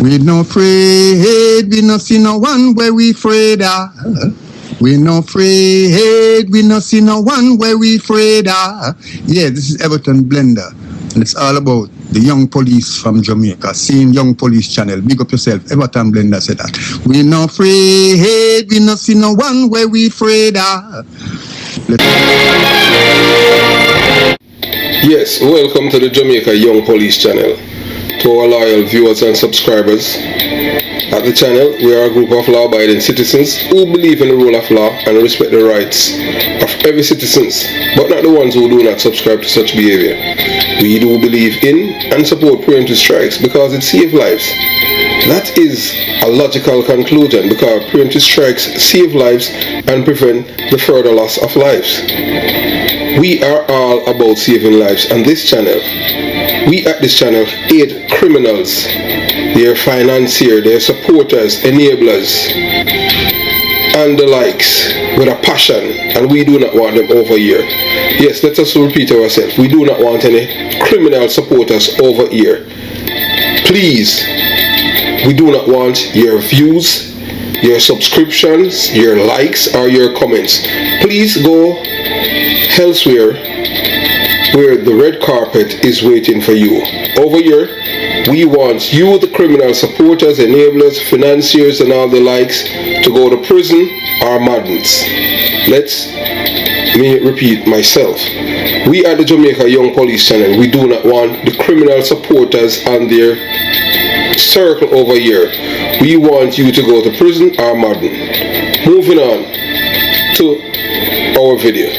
We no afraid, we no see no one where we afraid of. We no afraid, we no see no one where we afraid of. Yeah, this is Everton Blender. And it's all about the young police from Jamaica, seeing Young Police Channel. Big up yourself, Everton Blender said that. We no afraid, we no see no one where we afraid of. Yes, welcome to the Jamaica Young Police Channel. To our loyal viewers and subscribers, at the channel we are a group of law-abiding citizens who believe in the rule of law and respect the rights of every citizen, but not the ones who do not subscribe to such behavior. We do believe in and support preemptive strikes because it saves lives. That is a logical conclusion because preemptive strikes save lives and prevent the further loss of lives. We are all about saving lives on this channel. We at this channel aid criminals, their financiers, their supporters, enablers, and the likes with a passion, and we do not want them over here. Yes, let us repeat ourselves. We do not want any criminal supporters over here. Please, we do not want your views, your subscriptions, your likes, or your comments. Please go elsewhere where the red carpet is waiting for you. Over here, we want you, the criminal supporters, enablers, financiers, and all the likes, to go to prison or madness. Let me repeat myself. We at the Jamaica Young Police Channel, we do not want the criminal supporters and their circle over here. We want you to go to prison or madden. Moving on to our video.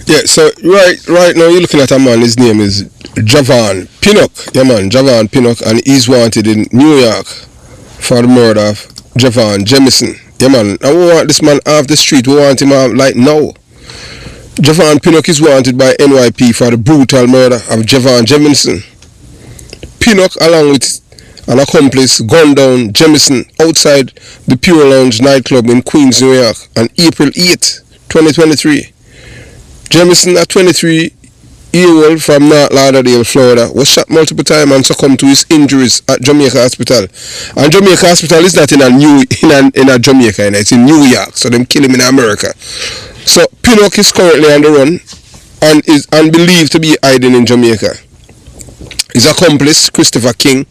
Yeah, so right now you're looking at a man, his name is Javon Pinnock. Yeah man, Javon Pinnock, and he's wanted in New York for the murder of Javon Jamison. Yeah man, and we want this man off the street, we want him out like now. Javon Pinnock is wanted by NYPD for the brutal murder of Javon Jamison. Pinnock, along with an accomplice, gunned down Jamison outside the Pure Lounge nightclub in Queens, New York on April 8, 2023. Jamison, a 23-year-old from North Lauderdale, Florida, was shot multiple times and succumbed to his injuries at Jamaica Hospital. And Jamaica Hospital is not in a Jamaica, it's in New York, so them kill him in America. So Pinnock is currently on the run and is believed to be hiding in Jamaica. His accomplice, Christopher King,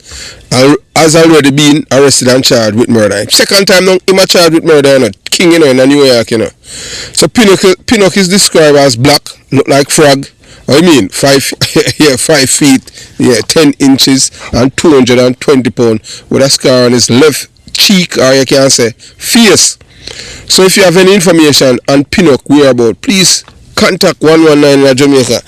has already been arrested and charged with murder. Second time now, him charged with murder, you know. King, you know, in New York, you know. So Pinnock is described as black, look like frog. I mean, 5 feet, 10 inches, and 220 pounds, with a scar on his left cheek, or you can say face. So if you have any information on Pinnock whereabouts, please contact 119 in Jamaica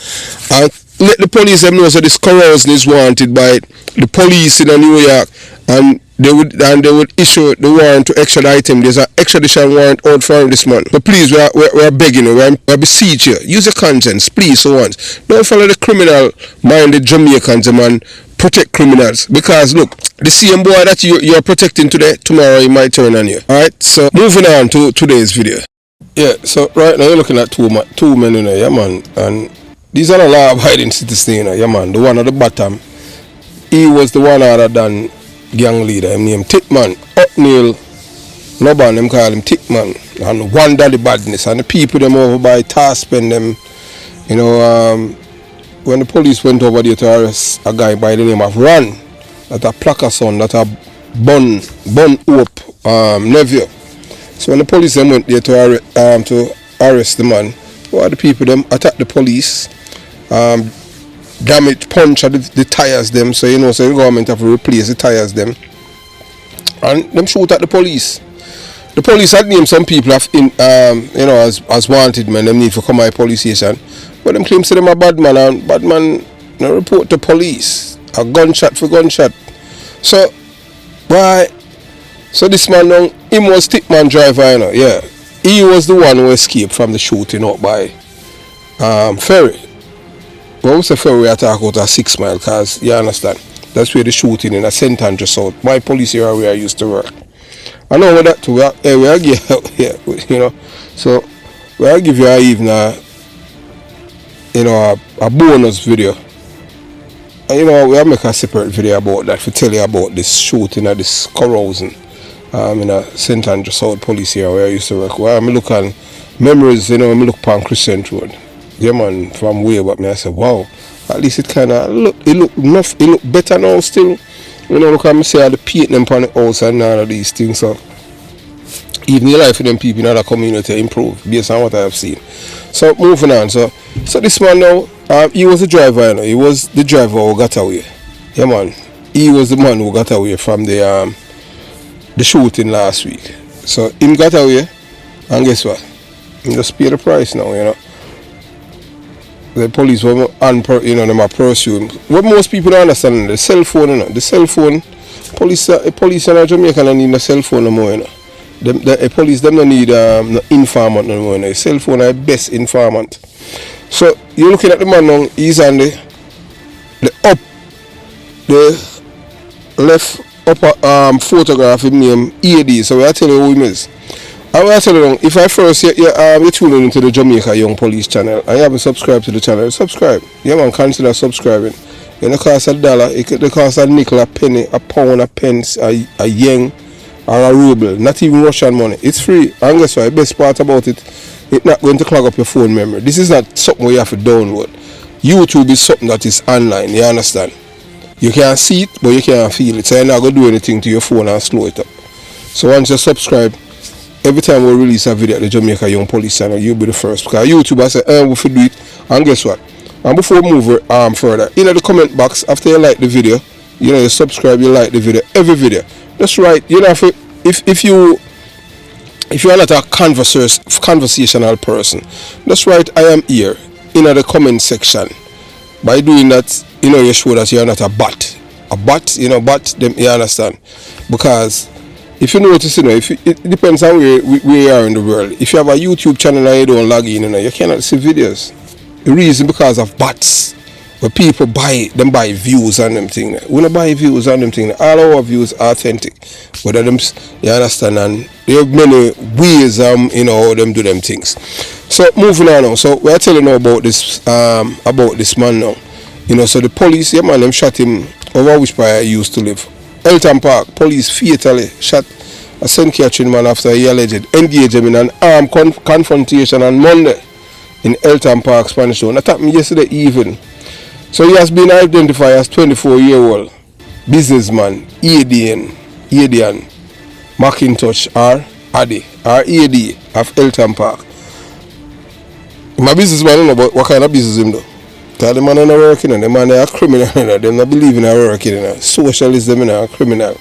and let the police them know so this carousing is wanted by the police in New York, and they would issue the warrant to extradite him. There's an extradition warrant out for him this month. But please, we're begging you, we're beseeching you. Use your conscience, please, for once. Don't follow the criminal-minded Jamaicans, man. Protect criminals. Because, look, the same boy that you're protecting today, tomorrow he might turn on you. Alright, so moving on to today's video. Yeah, so right now you're looking at two men, you know, yeah, man. And these are the law-abiding citizens, you know, yeah, man. The one at the bottom, he was the one other than gang leader, him named Tickman, Upneil Loban, them call him Tickman, and one daddy badness, and the people them over by Taspen them, you know, when the police went over there to arrest a guy by the name of Ron, that a Plaka son, that a Bun Hope nephew. So when the police them went there to arrest the man, well, the people them attacked the police, damage, punch at the tires them, so you know, so the government have to replace the tires them, and them shoot at the police. The police had named some people you know, as wanted men, them need to come by police station, but them claim to them a bad man, and bad man no report to police, a gunshot for gunshot. So why? So this man now, him was Tickman driver, you know, yeah. He was the one who escaped from the shooting out by Ferry. But what's the ferry we attack out at 6 Mile, because you understand, that's where the shooting in a St. Andrew South. My police area where I used to work. I know what that too. We are give, you know, so we are give you a even you know, a bonus video you know, we'll make a separate video about that to tell you about this shooting at this carousing in a St. Andrew South Police here where I used to work. Well, I look on memories, you know, I look upon Crescent Road. Yeah, man, from way back, I said, wow, at least it kind of look better now still. You know, look at me say all the paint them on the house and all of these things. So even the life of them people in other community improve based on what I have seen. So moving on. So this man now, he was the driver, you know. He was the driver who got away. Yeah, man. He was the man who got away from the shooting last week. So him got away, and guess what? He just pay the price now, you know. The police were you know, them are pursuing. What most people don't understand, the cell phone, you know. The cell phone, police in Jamaica don't need a cell phone no more, you know. The police them don't need no informant no more, you know. The cell phone are the best informant. So you're looking at the man now, he's on the left upper photograph of name AD. So I tell you who he is. I will tell you, if I first you're tuning into the Jamaica Young Police channel and you haven't subscribed to the channel, subscribe. Yeah, man, consider subscribing. It don't cost $1, it costs a nickel, a penny, a pound, a pence, a yen, or a ruble. Not even Russian money. It's free. And guess what? The best part about it, it's not going to clog up your phone memory. This is not something where you have to download. YouTube is something that is online, you understand? You can't see it, but you can't feel it. So you're not going to do anything to your phone and slow it up. So once you subscribe, every time we release a video at the Jamaica Young Police channel, you'll be the first. Because YouTube, I say, we should do it. And guess what? And before we move further, in the comment box, after you like the video, you know, you subscribe, you like the video, every video. That's right. You know, if you're not a conversational person, that's right, I am here in the comment section. By doing that, you know, you show that you're not a bot. A bot, you know, them, you understand? Because if you notice, you know, it depends on where you are in the world. If you have a YouTube channel and you don't log in, you know, you cannot see videos. The reason because of bots. Where people buy views on them things. We don't buy views on them things. All our views are authentic. Whether them, you understand, and there are many ways you know, how them do them things. So moving on now. So we're telling you about this man now. You know, so the police, yeah man, them shot him over which part he used to live. Elton Park, police fatally shot a St. Catherine man after he alleged engaged him in an armed confrontation on Monday in Elton Park, Spanish Town. That happened yesterday evening. So he has been identified as 24-year-old businessman Adrian McIntosh AD of Elton Park. My businessman, you know, but what kind of business him do? Because the man is not working, and the man is a criminal, they don't believe in working, socialism is a criminal.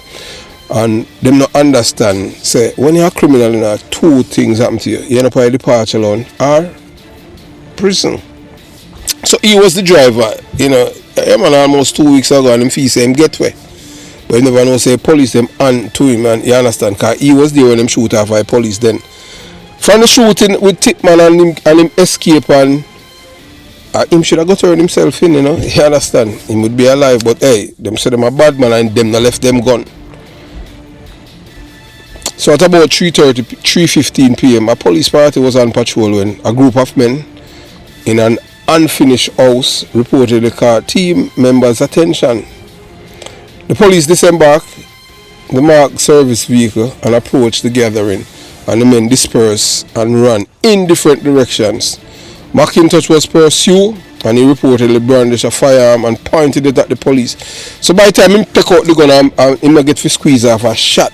And them not understand, say, when you're a criminal, two things happen to you. You end up at departure loan or prison. So he was the driver, you know, man almost 2 weeks ago, and him fee say him get way. But you never know, say police them on to him, and you understand, because he was there when them shoot off by police then. From the shooting with Tipman and him escape, and him should have got turned himself in, you know, you understand. He would be alive, but hey, them said them a bad man and them not left them gun. So at about 3:15 p.m, a police party was on patrol when a group of men in an unfinished house reported the car team members' attention. The police disembarked the marked service vehicle and approached the gathering, and the men dispersed and ran in different directions. McIntosh was pursued, and he reportedly brandished a firearm and pointed it at the police. So by the time he take out the gun, he might get to squeeze off a shot.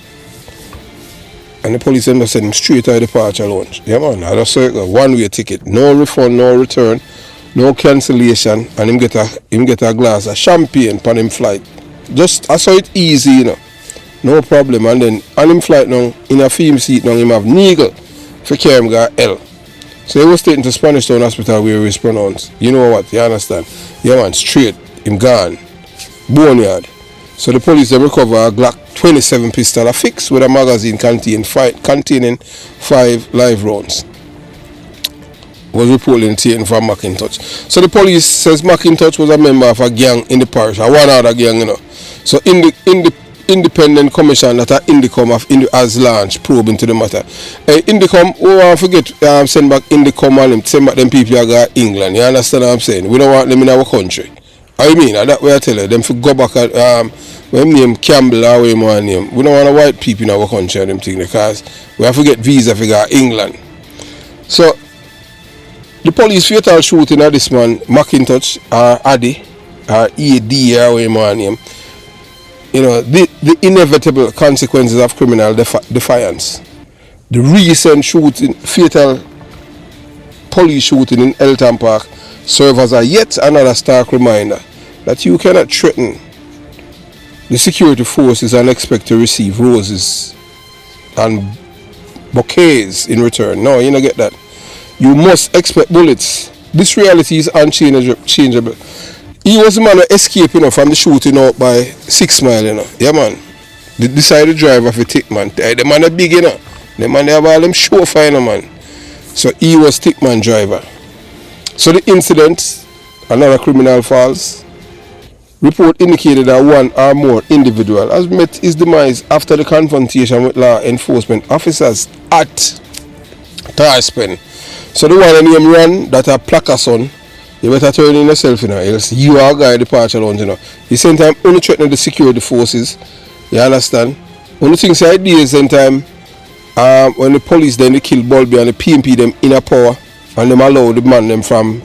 And the police then sent him straight to the departure lounge. Yeah man, I just saw a one-way ticket, no refund, no return, no cancellation, and him get a glass of champagne on him flight. Just I saw it easy, you know, no problem. And then on him flight now, in a film seat now, him have Neagle for carry him got L. So he was taken to Spanish Town Hospital where he was pronounced. You know what? You understand? Yeah man, straight, him gone, boneyard. So the police they recover a Glock 27 pistol affixed with a magazine containing 5 live rounds. Was reportedly taken from McIntosh. So the police says McIntosh was a member of a gang in the parish, a one other gang, you know. So in the independent commission that Indicom has launched probe into the matter. Indicom, we want to forget send back Indicom and send back them people who got England. You understand what I'm saying? We don't want them in our country. I mean, that way I tell you, them for go back at when name Campbell or way more name. We don't want a white people in our country and them thing because we have to get visa for England. So the police fatal shooting at this man, McIntosh or Addy or ED or way more name. You know, the inevitable consequences of criminal defiance. The recent shooting, fatal police shooting in Elton Park serve as a yet another stark reminder that you cannot threaten the security forces and expect to receive roses and bouquets in return. No, you don't get that. You must expect bullets. This reality is unchangeable. He was the man who escaped, from the shooting out by 6 Mile, Yeah, man. They decided to drive off a tick, man. The man is big, The man they have all them chauffeur, man. So he was tick man driver. So the incident, another criminal falls. Report indicated that one or more individual has met his demise after the confrontation with law enforcement officers at Tarspen. So the one named Ran that a Plaka son, you better turn in yourself, else you are a guy departure lounge, The same time only threatening the security forces, you understand? Only thing say ideas same time when the police then they kill Bulby and the PMP them in a power and them allow the man them from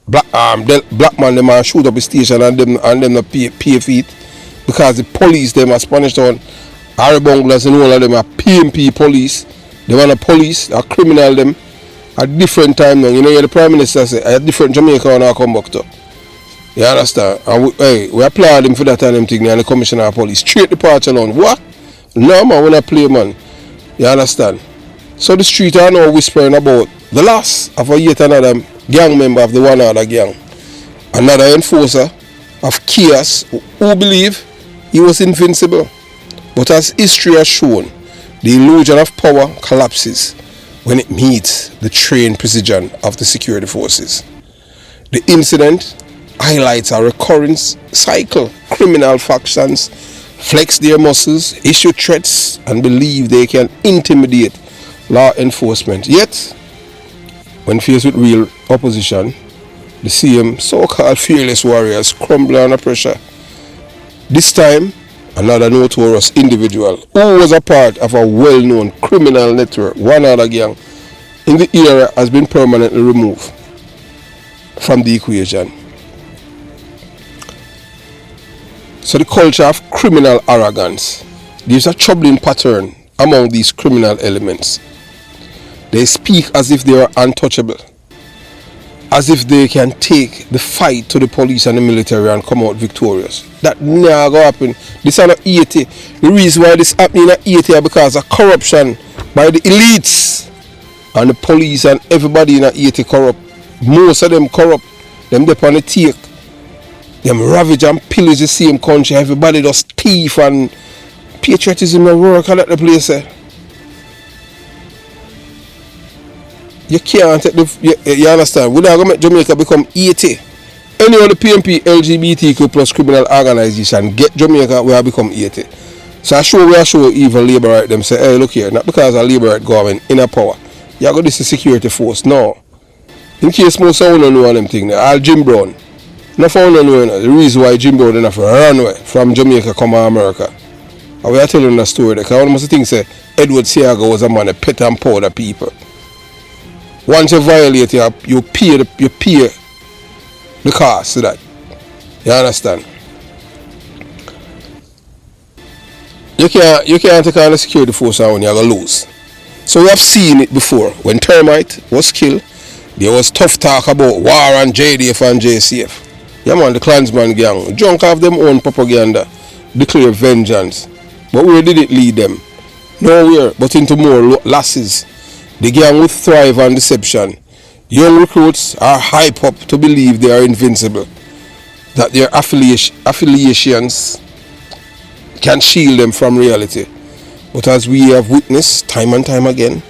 black man them shoot up the station and them pay feet because the police them are Spanish town Haribonglas and all of them are PMP police. They want a police, a criminal them at different time now. The Prime Minister say at different Jamaica when I come back to. You understand? And we applaud him for that and them thing and the Commissioner of Police. Straight departure alone. What? No man, when I play man. You understand? So the street are now whispering about the loss of yet another gang member of the one other gang. Another enforcer of chaos who believe he was invincible. But as history has shown, the illusion of power collapses when it meets the trained precision of the security forces. The incident highlights a recurring cycle. Criminal factions flex their muscles, issue threats, and believe they can intimidate law enforcement. Yet, when faced with real opposition, the same so-called fearless warriors crumble under pressure. This time, another notorious individual who was a part of a well-known criminal network, one other gang, in the era has been permanently removed from the equation. So the culture of criminal arrogance, there's a troubling pattern among these criminal elements. They speak as if they are untouchable, as if they can take the fight to the police and the military and come out victorious. That never go happen. This is not 80. The reason why this happening in 80 is because of corruption by the elites and the police and everybody in 80 corrupt. Most of them corrupt. Them dep on the take. Them ravage and pillage the same country. Everybody does thief and patriotism and work at the place. You can't take you understand? We're not going to make Jamaica become 80. Any of the PMP, LGBTQ plus criminal organization get Jamaica, we have become 80. So I show evil labor right them say, hey, look here, not because of labor right government in a power. You got this security force. No. In case most of you know them thing, all Jim Brown. Not for the reason why Jim Brown didn't run away from Jamaica come to America. And we are telling the story there. Because one of the things say Edward Seaga was a man that pet and powder people. Once you violate, you pay the cost to that. You understand? You can't take on the security force and you're going to lose. So we have seen it before. When Termite was killed, there was tough talk about war and JDF and JCF. Yeah man, the Klansman gang, drunk off them own propaganda, declare vengeance. But where did it lead them? Nowhere, but into more losses. The gang will thrive on deception. Young recruits are hyped up to believe they are invincible, that their affiliations can shield them from reality. But as we have witnessed time and time again,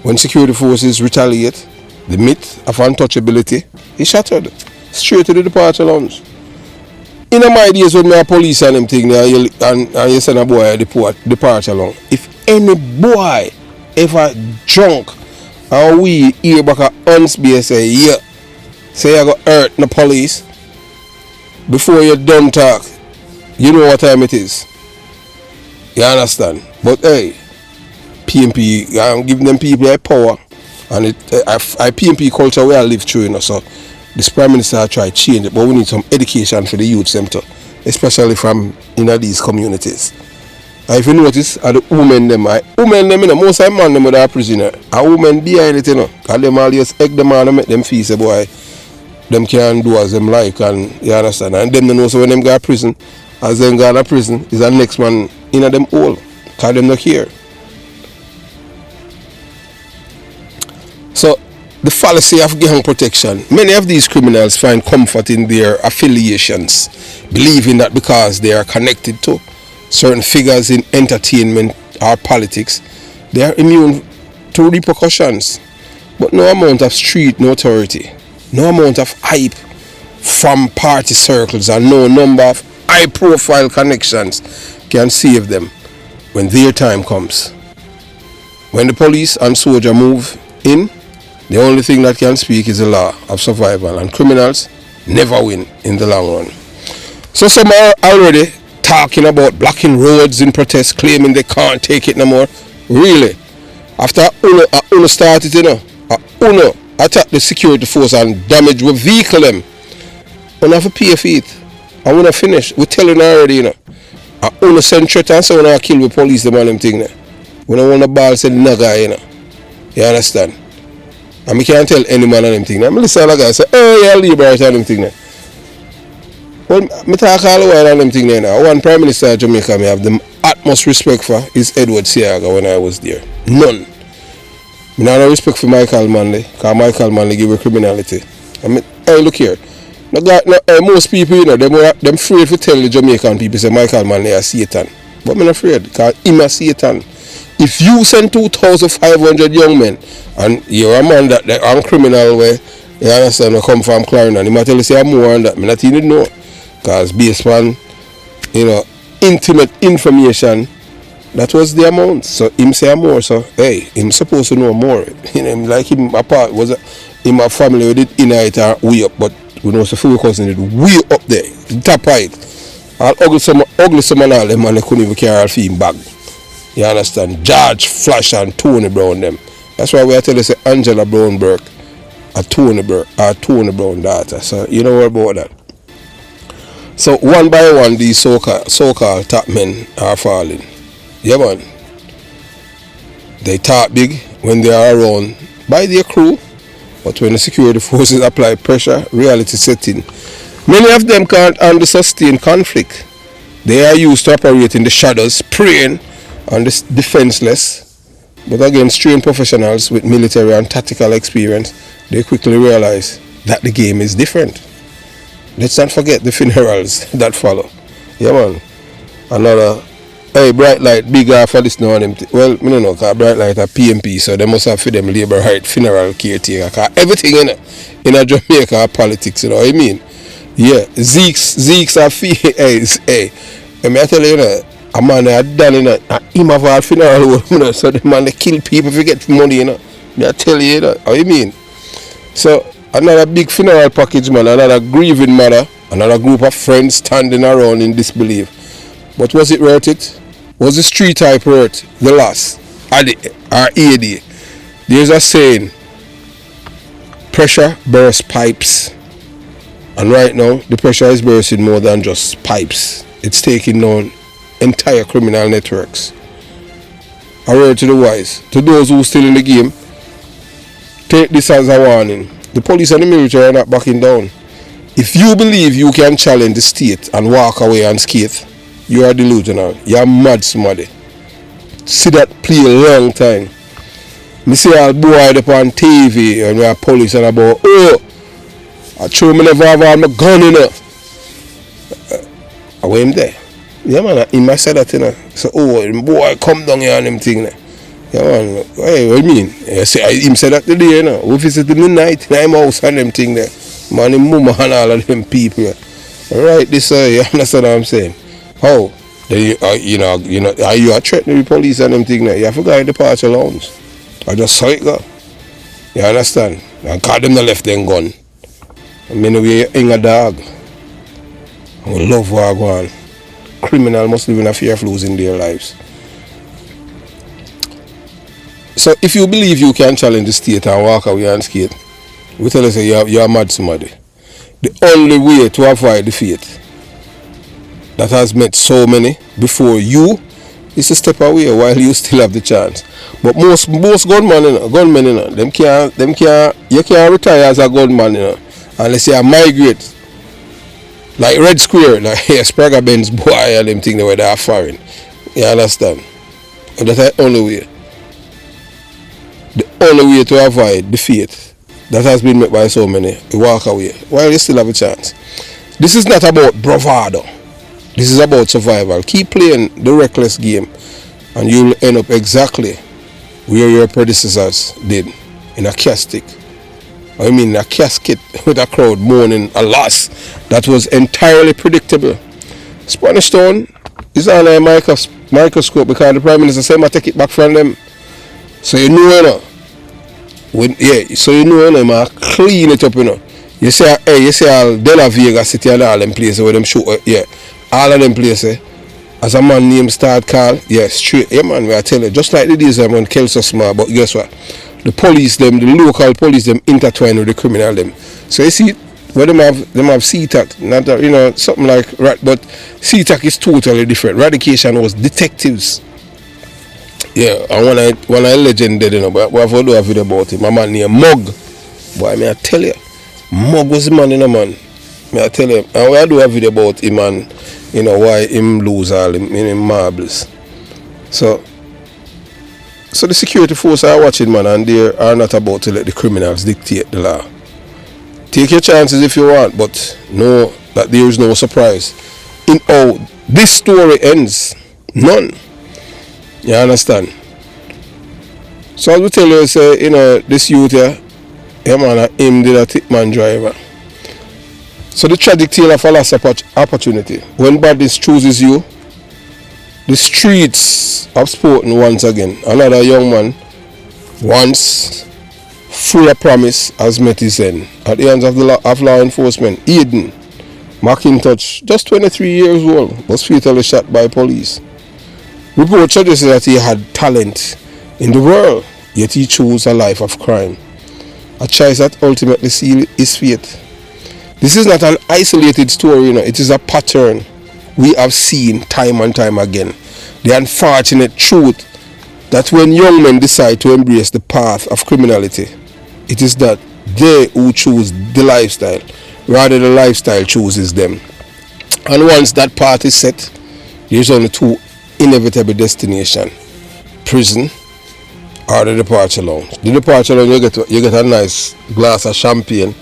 when security forces retaliate, the myth of untouchability is shattered. Straight to the departure lounge. In my days when my police and them thing there, and you send a boy a departure lounge. If any boy ever drunk and we hear back a unspace say, yeah, say I got hurt in the police, before you done talk, you know what time it is. You understand? But hey, PMP, I'm giving them people a power, and PMP culture where I live through, you know. So this Prime Minister try to change it, but we need some education for the youth center, especially from these communities. And if you notice, the women them, you know, most of the men them are prisoner, and women behind it, you know, and them all just egg them on and make them feel say, boy, them can do as them like, and you understand. And them know so when them go to prison, as them go to prison, is the next man in them all, because them not here. So the fallacy of gang protection. Many of these criminals find comfort in their affiliations, believing that because they are connected to certain figures in entertainment or politics, they are immune to repercussions. But no amount of street notoriety, no amount of hype from party circles, and no number of high-profile connections can save them when their time comes. When the police and soldier move in, the only thing that can speak is the law of survival, and criminals never win in the long run. So some are already talking about blocking roads in protest, claiming they can't take it no more. Really? After Uno started, you know, Uno attack the security force and damage with vehicle them, Uno have to pay for it. And when I finish, we telling already, you know. Uno send threat and say when I kill with police them and them thing there. When I want the ball send naga, you know. You understand? And I can't tell any man on them thing there. I listen to a guy say, oh yeah, liberate on them thing there. Well, I talk all the while on them thing there now. One Prime Minister of Jamaica I have the utmost respect for is Edward Seaga when I was there. None. I have no respect for Michael Manley, because Michael Manley give a criminality. I mean, hey, look here. Most people, you know, them afraid to tell the Jamaican people say Michael Manley is Satan. But I'm not afraid, because him is Satan. If you send 2,500 young men, and you're a man that are criminal where, you understand, come from Clarendon, he might tell you say more than that. I not even know. Because based on, you know, intimate information, that was the amount. So him say more, so hey, him supposed to know more. You know, like him apart was in my family we did in it or way up, but we know so few cousins did way up there, top height. All ugly some and all them and they couldn't even carry all feet bag. You understand? George Flash and Tony Brown them. That's why we are telling you say Angela Brown Burke a Tony Brown daughter. So you know what about that. So one by one these so-called top men are falling. Yeah man. They talk big when they are around by their crew, but when the security forces apply pressure, reality sets in. Many of them can't handle sustained conflict. They are used to operate in the shadows, preying on the defenseless. But against trained professionals with military and tactical experience, they quickly realize that the game is different. Let's not forget the funerals that follow. Yeah man. Another, hey, Bright Light, big for this now on them. Well, I don't know, because Bright Light are PMP, so they must have for them labor right funeral caretaker. Because everything in a Jamaica politics, you know what I mean? Yeah, Zeeks are hey, let me tell you, you know, a man had done in him have a funeral home, you know, so the man they kill people if you get money, you know. I tell you, you know, how you mean? So another big funeral package, man, another grieving mother, another group of friends standing around in disbelief. But was it worth it? Was the street type worth the loss? Or AD? There's a saying, pressure bursts pipes. And right now, the pressure is bursting more than just pipes. It's taking down entire criminal networks. A word to the wise, to those who are still in the game, take this as a warning. The police and the military are not backing down. If you believe you can challenge the state and walk away unscathed, you are delusional. You are mad somebody. See that play a long time. Me see all boy up on TV and we are police and about, oh, I show me never have all my gun in it. I went there. Yeah man, he might say that, you know. So, oh, boy, come down here and them thing there. Yeah man, hey, what do you mean? Him said that today, you know. We visited midnight in my house and them thing there. Man, him mama and all of them people. Right, this, you understand what I'm saying? How? You know, are you threatening the police and them thing there? You have to go in the departure lounge. I just saw it go. You understand? And call them the left them gun. I mean, we ain't a dog. And we love what go on. Criminal must live in a fear of losing their lives. So if you believe you can challenge the state and walk away and skate, we tell us you're mad somebody. The only way to avoid the fate that has met so many before you is to step away while you still have the chance. But most gunmen, them can't you can't retire as a gunman, unless you migrate. Like Red Square, like Sprague Benz boy and them thing the way they are foreign. You understand? And that's the only way. The only way to avoid the fate that has been met by so many, you walk away while you still have a chance. This is not about bravado. This is about survival. Keep playing the reckless game and you'll end up exactly where your predecessors did, in a casket. I mean a casket with a crowd mourning a loss that was entirely predictable. Spanish Town is on a microscope because the Prime Minister said I take it back from them. So you know, so you know, clean it up, You say all De La Vega City and all them places where them shoot, all of them places. As a man named start call, straight, man, I tell you, just like the days when Kelso small, but guess what? The police them, the local police them intertwine with the criminal them. So you see, where them have CTAC, not something like rat, but CTAC is totally different. Radication was detectives. Yeah, and when I legend dead, but we have to do a video about him. My man named Mug. Boy, may I tell you, Mug was the man, man. May I tell you, and we do a video about him and why him lose all him marbles. So the security force are watching, man, and they are not about to let the criminals dictate the law. Take your chances if you want, but know that there is no surprise in how this story ends. None. You understand? So as we tell you, say, this youth here, man, him did a Tickman driver. So the tragic tale of a lost opportunity. When badness chooses you, the streets have spoken once again. Another young man, once full of promise, has met his end. At the hands of law enforcement, Eden McIntosh, just 23 years old, was fatally shot by police. Report suggested that he had talent in the world, yet he chose a life of crime. A choice that ultimately sealed his fate. This is not an isolated story, it is a pattern we have seen time and time again. The unfortunate truth that when young men decide to embrace the path of criminality, it is that they who choose the lifestyle, rather the lifestyle chooses them. And once that path is set, there's only two inevitable destinations: prison or the departure lounge. The departure lounge, you get a nice glass of champagne.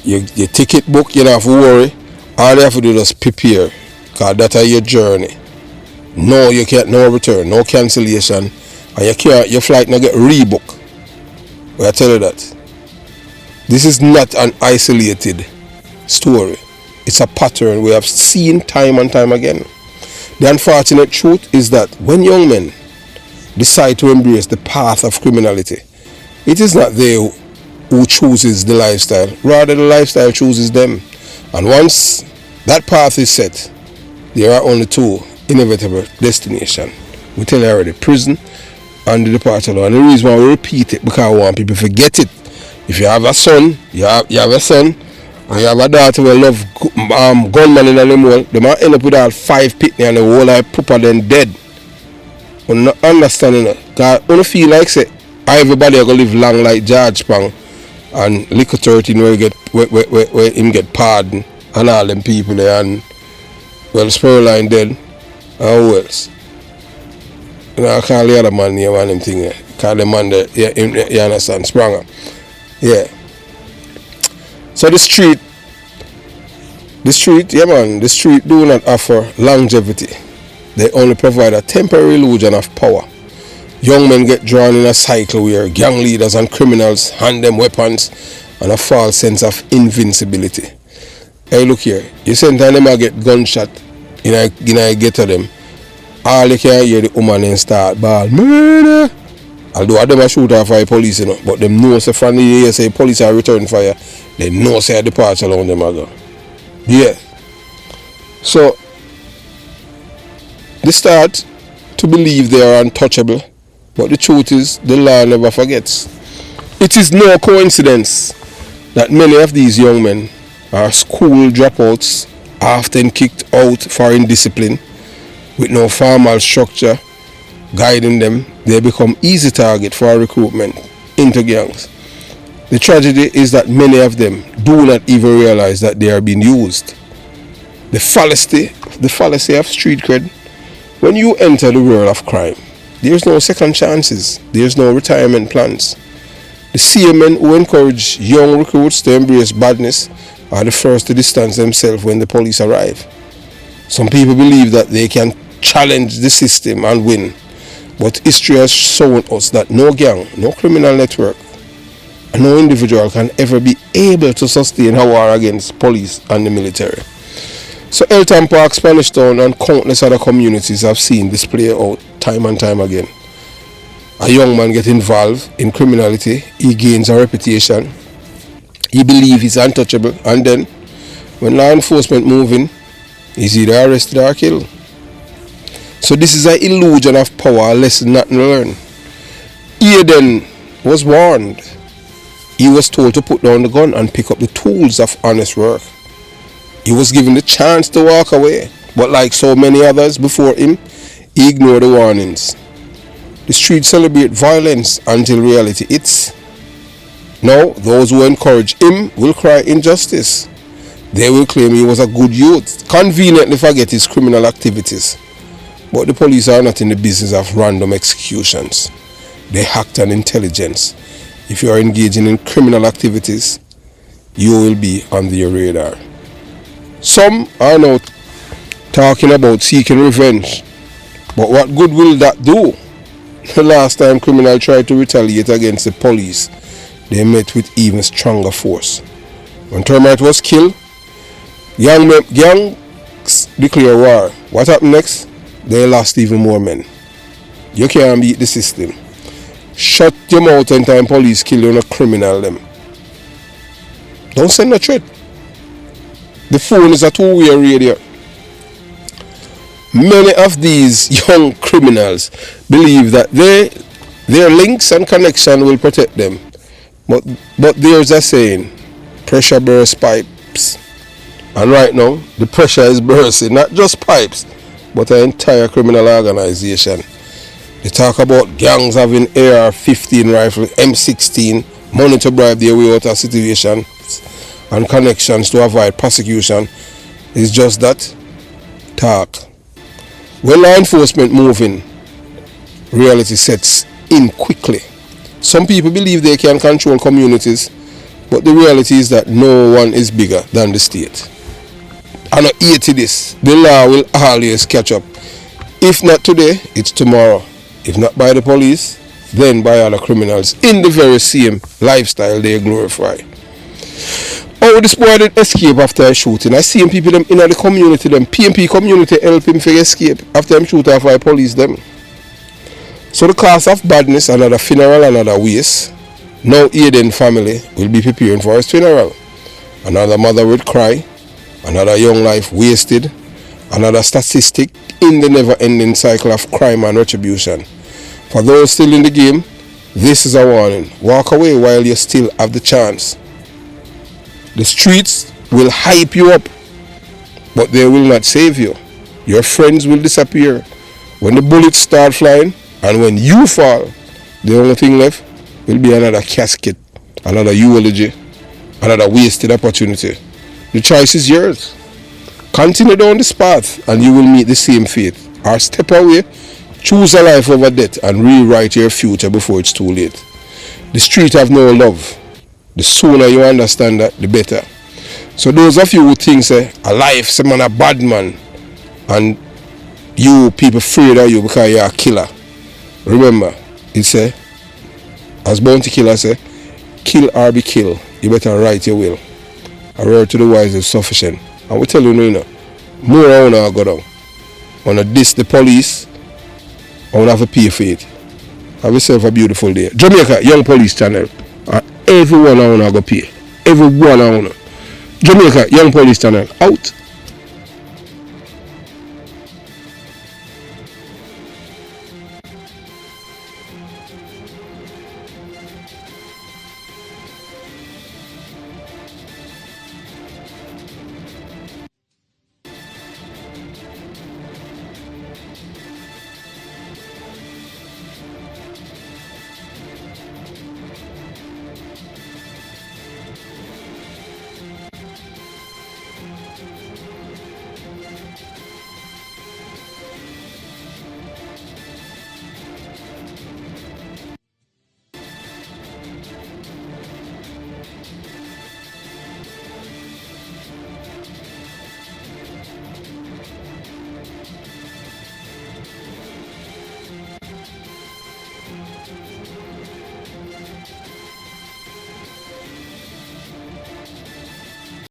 Your ticket book, you don't have to worry. All you have to do is prepare, because that's your journey. No, you can't, no return, no cancellation, and your flight not get rebook. But I tell you that this is not an isolated story. It's a pattern we have seen time and time again. The unfortunate truth is that when young men decide to embrace the path of criminality, it is not they who chooses the lifestyle, rather the lifestyle chooses them. And once that path is set, there are only two inevitable destinations. We tell you already, prison and the departure law. And the reason why we repeat it, because I want people to forget it. If you have a son, you have a son, and you have a daughter who love gunman in the world, they might end up with all 5 pitney and the whole life proper then dead. We not understanding it. Because I don't feel like say everybody are gonna live long like George Pang and Liquor 13 where him get pardoned and all them people there, and well, Spurline dead and who else? I call the other man name and them thing there. Call the man there, you understand, Spranger. Yeah. So the street, the street do not offer longevity. They only provide a temporary illusion of power. Young men get drawn in a cycle where gang leaders and criminals hand them weapons and a false sense of invincibility. Hey, look here. You send them a get gunshot in a get to them. All you can hear the woman and start ball murder. Although them a shoot off for police, but them know say from the day say police are return fire, they know say a departure along them a go. Yeah. So they start to believe they are untouchable, but the truth is the law never forgets. It is no coincidence that many of these young men are school dropouts, often kicked out for indiscipline, with no formal structure guiding them. They become easy target for recruitment into gangs. The tragedy is that many of them do not even realize that they are being used. The fallacy of street cred. When you enter the world of crime, there's no second chances, there's no retirement plans. The same men who encourage young recruits to embrace badness are the first to distance themselves when the police arrive. Some people believe that they can challenge the system and win, but history has shown us that no gang, no criminal network, and no individual can ever be able to sustain a war against police and the military. So Elton Park, Spanish Town, and countless other communities have seen this play out time and time again. A young man gets involved in criminality, he gains a reputation, he believes he's untouchable, and then when law enforcement move in, he's either arrested or killed. So this is an illusion of power, a lesson not learned. Eden was warned. He was told to put down the gun and pick up the tools of honest work. He was given the chance to walk away, but like so many others before him, he ignored the warnings. The streets celebrate violence until reality hits. Now, those who encourage him will cry injustice. They will claim he was a good youth, conveniently forget his criminal activities. But the police are not in the business of random executions. They act on intelligence. If you are engaging in criminal activities, you will be on their radar. Some are now talking about seeking revenge, but what good will that do? The last time criminals tried to retaliate against the police, they met with even stronger force. When Termite was killed, gangs declared war. What happened next? They lost even more men. You can't beat the system. Shut your mouth anytime police kill you and a criminal them. Don't send a threat. The phone is a two-way radio. Many of these young criminals believe that their links and connection will protect them. But there's a saying, pressure bursts pipes. And right now, the pressure is bursting, not just pipes, but an entire criminal organization. They talk about gangs having AR-15 rifle, M16, money to bribe their way out of situations, and connections to avoid prosecution. It's just that talk. When law enforcement move in, reality sets in quickly. Some people believe they can control communities, but the reality is that no one is bigger than the state. And not ear to this, the law will always catch up. If not today, it's tomorrow. If not by the police, then by other criminals in the very same lifestyle they glorify. Oh, this boy did escape after a shooting. I seen people them in the community, them PMP community help him to escape after him shoot off by police them. So the cause of badness, another funeral, another waste. Now Eden family will be preparing for his funeral. Another mother would cry, another young life wasted, another statistic in the never-ending cycle of crime and retribution. For those still in the game, this is a warning. Walk away while you still have the chance. The streets will hype you up, but they will not save you. Your friends will disappear. When the bullets start flying, and when you fall, the only thing left will be another casket, another eulogy, another wasted opportunity. The choice is yours. Continue down this path and you will meet the same fate. Or step away, choose a life over death and rewrite your future before it's too late. The street have no love. The sooner you understand that, the better. So those of you who think say a life, say man a bad man, and you people afraid of you because you're a killer. Remember, it say, as Bounty Killer say, kill or be killed. You better write your will. A word to the wise is sufficient. And we tell you now, more I wanna go down. Wanna diss the police, I wanna have to pay for it. Have yourself a beautiful day. Jamaica Young Police Channel. Everyone I wanna go pay. Everyone I wanna. Jamaica Young Police Channel out.